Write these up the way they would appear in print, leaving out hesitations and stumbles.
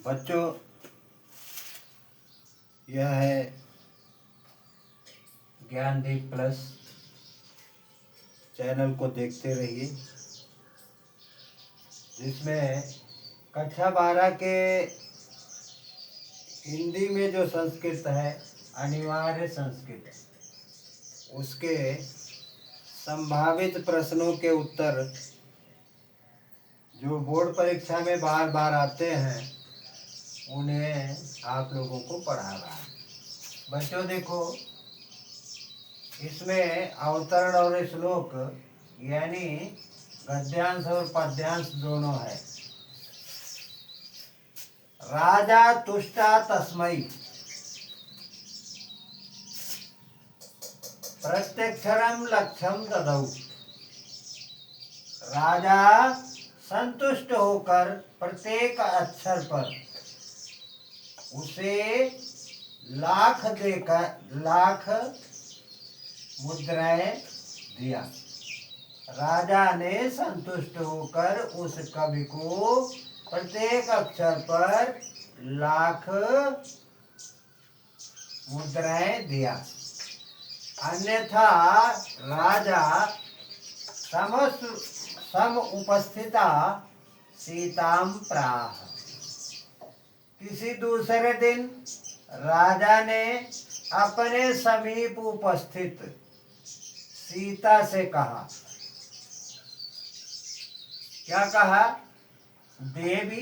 बच्चों, यह है ज्ञानदीप प्लस। चैनल को देखते रहिए, जिसमें कक्षा 12 के हिंदी में जो संस्कृत है, अनिवार्य संस्कृत, उसके संभावित प्रश्नों के उत्तर जो बोर्ड परीक्षा में बार बार आते हैं, उन्हें आप लोगों को पढ़ा रहा है। बच्चों देखो, इसमें अवतरण और श्लोक यानी गद्यांश और पद्यांश दोनों है। राजा तुष्टा तस्मै, प्रत्यक्षरम लक्ष्यम ददौ। राजा संतुष्ट होकर प्रत्येक अक्षर पर उसे लाख मुद्राएं दिया। राजा ने संतुष्ट होकर उस कवि को प्रत्येक अक्षर पर लाख मुद्राएं दिया, अन्यथा राजा सम उपस्थिता सीताम प्राह। किसी दूसरे दिन राजा ने अपने समीप उपस्थित सीता से कहा। क्या कहा? देवी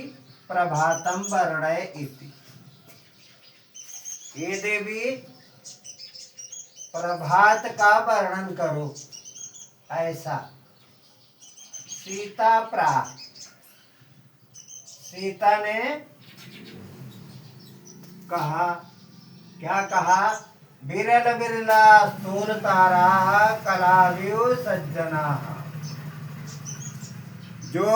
प्रभातम वर्णय इति। ये देवी, प्रभात का वर्णन करो, ऐसा। सीता प्राह, सीता ने कहा। क्या कहा? विरल विरला स्थूल तारा कलाव्यु सज्जना। जो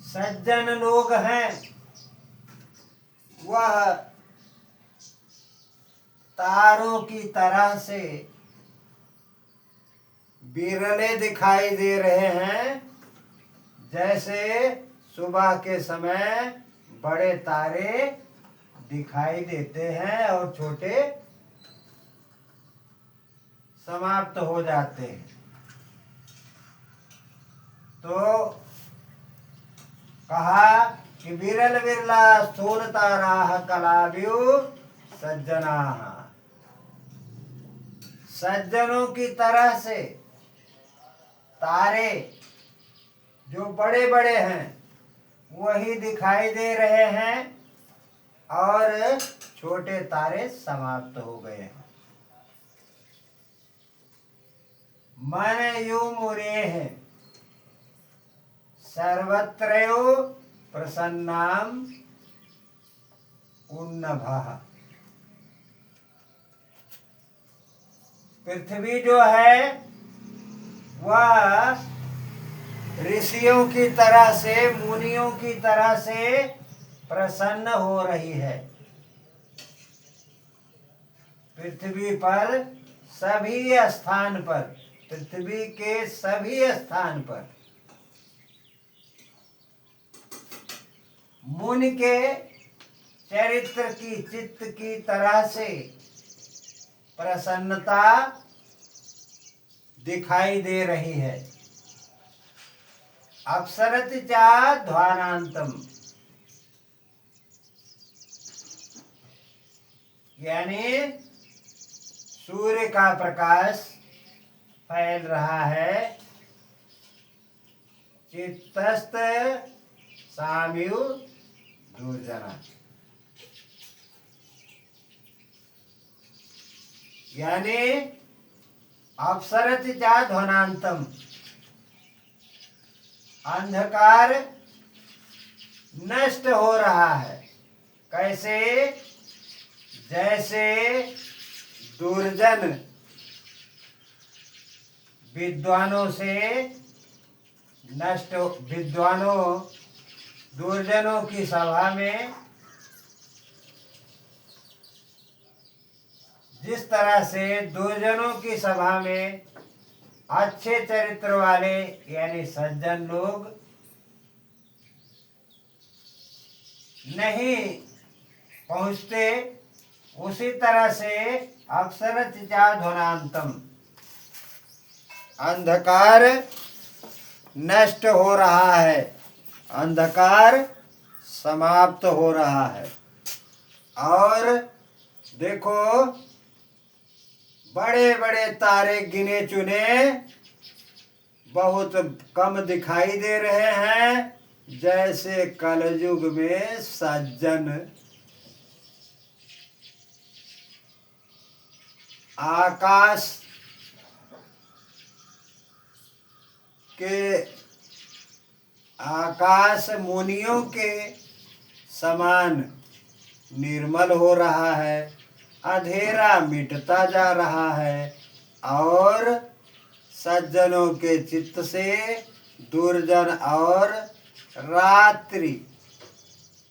सज्जन लोग हैं, वह तारों की तरह से बिरले दिखाई दे रहे हैं। जैसे सुबह के समय बड़े तारे दिखाई देते हैं और छोटे समाप्त हो जाते हैं। तो कहा कि विरल विरला स्थूल तारा कलाव्यु सज्जना। सज्जनों की तरह से तारे जो बड़े बड़े हैं, वही दिखाई दे रहे हैं और छोटे तारे समाप्त हो गए हैं। मन यू मुरे हैं सर्वत्रयो प्रसन्नाम उन्नभः। पृथ्वी जो है, वह ऋषियों की तरह से, मुनियों की तरह से प्रसन्न हो रही है। पृथ्वी पर सभी स्थान पर, पृथ्वी के सभी स्थान पर मुनि के चरित्र की, चित्त की तरह से प्रसन्नता दिखाई दे रही है। अप्सरत चा ध्वानांतम, यानी सूर्य का प्रकाश फैल रहा है। चित्तस्त साम्यु दुर्जना, यानी अप्सरत चा ध्वनांतम, अंधकार नष्ट हो रहा है। कैसे? जैसे दुर्जन विद्वानों से दुर्जनों की सभा में जिस तरह से दुर्जनों की सभा में अच्छे चरित्र वाले यानी सज्जन लोग नहीं पहुँचते, उसी तरह से अक्षरचिचा ध्वनांतम, अंधकार नष्ट हो रहा है, अंधकार समाप्त हो रहा है। और देखो बड़े बड़े तारे गिने चुने बहुत कम दिखाई दे रहे हैं, जैसे कलयुग में सज्जन आकाश के आकाश मुनियों के समान निर्मल हो रहा है, अंधेरा मिटता जा रहा है और सज्जनों के चित्त से दुर्जन और रात्रि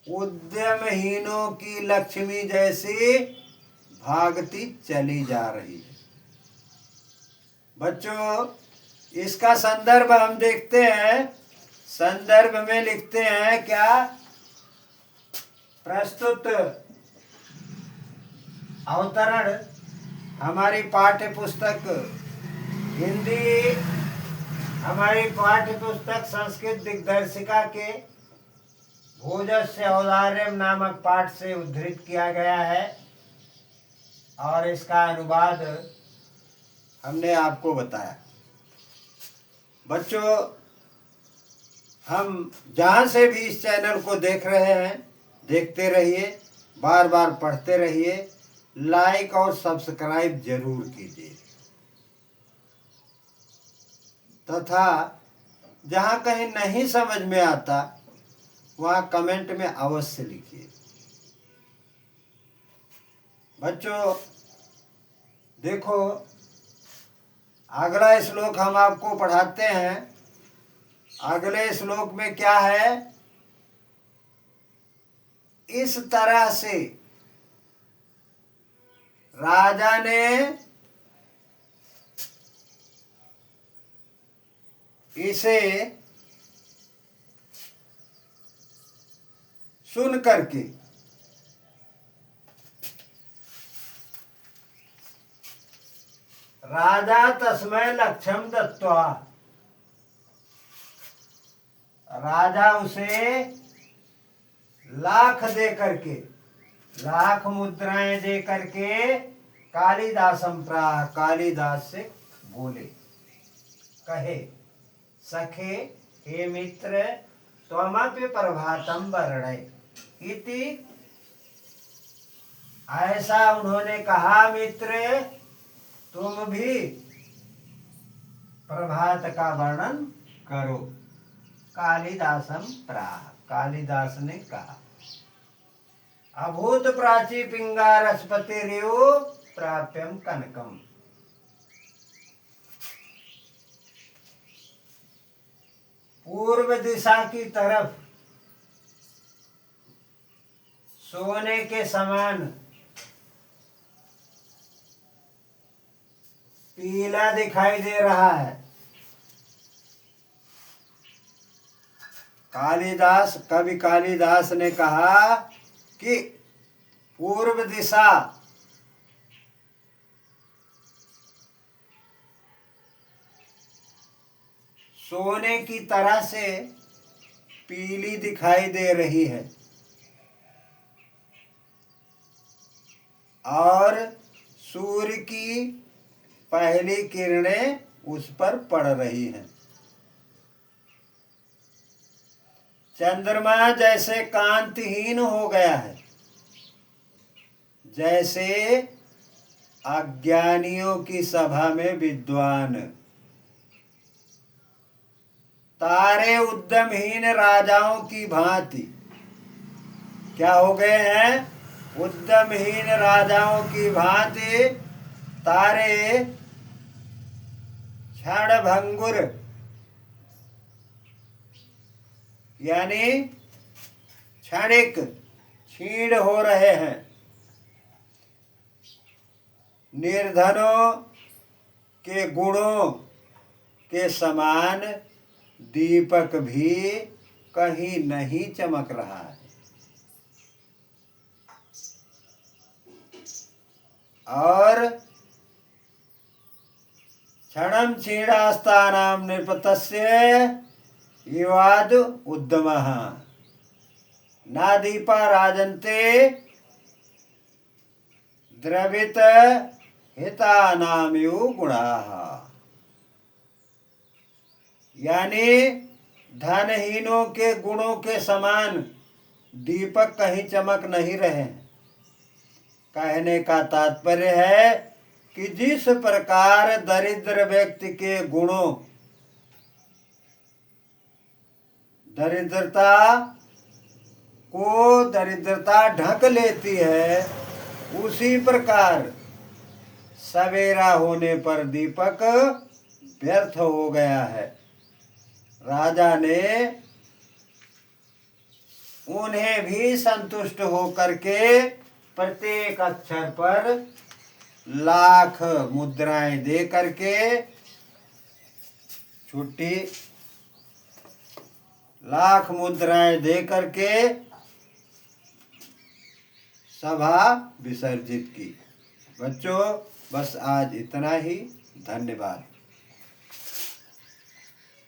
उद्यमहीनों की लक्ष्मी जैसी भागती चली जा रही है। बच्चों, इसका संदर्भ हम देखते हैं। संदर्भ में लिखते हैं क्या? प्रस्तुत अवतरण हमारी पाठ्य पुस्तक हिंदी, हमारी पाठ्य पुस्तक संस्कृत दिग्दर्शिका के भोजस्य औदार्यम नामक पाठ से उद्धृत किया गया है और इसका अनुवाद हमने आपको बताया। बच्चों, हम जहाँ से भी इस चैनल को देख रहे हैं, देखते रहिए, बार बार पढ़ते रहिए, लाइक और सब्सक्राइब जरूर कीजिए तथा जहाँ कहीं नहीं समझ में आता वहाँ कमेंट में अवश्य लिखिए। बच्चों देखो, अगला श्लोक हम आपको पढ़ाते हैं। अगले श्लोक में क्या है? इस तरह से राजा ने इसे सुन करके राजा तस्मै लक्ष्यम दत्वा, राजा उसे लाख दे करके, लाख मुद्राएं दे करके कालिदासम प्राह, कालिदास से बोले, कहे, सखे हे मित्र त्वमपि प्रभातम वर्णय इति। ऐसा उन्होंने कहा, मित्र तुम भी प्रभात का वर्णन करो। कालिदासम प्राह, कालिदास ने कहा। अभूत प्राची पिंगारस्पति रेव प्राप्यम कनकम। पूर्व दिशा की तरफ सोने के समान पीला दिखाई दे रहा है। कालिदास, कवि कालिदास ने कहा कि पूर्व दिशा सोने की तरह से पीली दिखाई दे रही है और सूर्य की पहली किरणें उस पर पड़ रही हैं। चंद्रमा जैसे कांतिहीन हो गया है, जैसे अज्ञानियों की सभा में विद्वान। तारे उद्यमहीन राजाओं की भांति क्या हो गए हैं? उद्यमहीन राजाओं की भांति तारे क्षण भंगुर यानी क्षणिक क्षीण हो रहे हैं। निर्धनों के गुणों के समान दीपक भी कहीं नहीं चमक रहा है। और क्षणं क्षीणास्तानां नृपतस्य युवाद उद्यमः ना दीपा राजन्ते द्रवित हितानाम्यु गुणाः। यानी धनहीनों के गुणों के समान दीपक कहीं चमक नहीं रहे। कहने का तात्पर्य है कि जिस प्रकार दरिद्र व्यक्ति के गुणों दरिद्रता ढक लेती है, उसी प्रकार सवेरा होने पर दीपक व्यर्थ हो गया है। राजा ने उन्हें भी संतुष्ट होकर के प्रत्येक अक्षर पर लाख मुद्राएं दे करके छुट्टी लाख मुद्राएं दे करके सभा विसर्जित की। बच्चों, बस आज इतना ही। धन्यवाद।